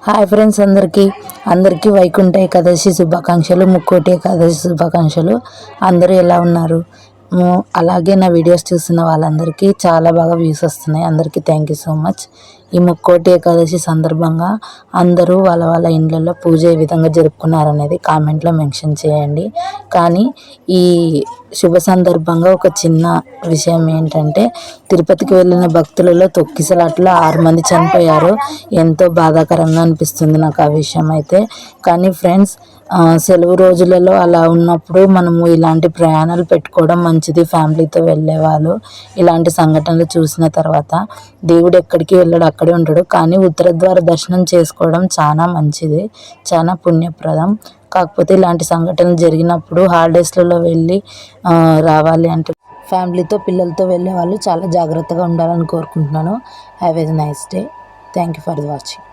Hi friends, అందరికీ వైకుంఠ ఏకాదశి శుభాకాంక్షలు, ముక్కోటి ఏకాదశి శుభాకాంక్షలు. అందరూ ఎలా ఉన్నారు? అలాగే నా వీడియోస్ చూస్తున్న వాళ్ళందరికీ చాలా బాగా వ్యూస్ వస్తున్నాయి. అందరికీ థ్యాంక్ యూ సో మచ్. ఈ ముక్కోటి ఏకాదశి సందర్భంగా అందరూ వాళ్ళ వాళ్ళ ఇండ్లలో పూజ ఏ విధంగా జరుపుకున్నారనేది కామెంట్లో మెన్షన్ చేయండి. కానీ ఈ శుభ సందర్భంగా ఒక చిన్న విషయం ఏంటంటే, తిరుపతికి వెళ్ళిన భక్తులలో తొక్కిసలాట్లో 6 మంది చనిపోయారు. ఎంతో బాధాకరంగా అనిపిస్తుంది నాకు ఆ విషయం అయితే. కానీ ఫ్రెండ్స్, సెలవు రోజులలో అలా ఉన్నప్పుడు మనము ఇలాంటి ప్రయాణాలు పెట్టుకోవడం మంచిది. ఫ్యామిలీతో వెళ్ళేవాళ్ళు ఇలాంటి సంఘటనలు చూసిన తర్వాత దేవుడు ఎక్కడికి వెళ్ళాడు, అక్కడే ఉంటాడు. కానీ ఉత్తర ద్వార దర్శనం చేసుకోవడం చాలా మంచిది, చాలా పుణ్యప్రదం. కాకపోతే ఇలాంటి సంఘటనలు జరిగినప్పుడు హాలిడేస్లలో వెళ్ళి రావాలి అంటే ఫ్యామిలీతో పిల్లలతో వెళ్ళే వాళ్ళు చాలా జాగ్రత్తగా ఉండాలని కోరుకుంటున్నాను. Have a nice day. Thank you for watching.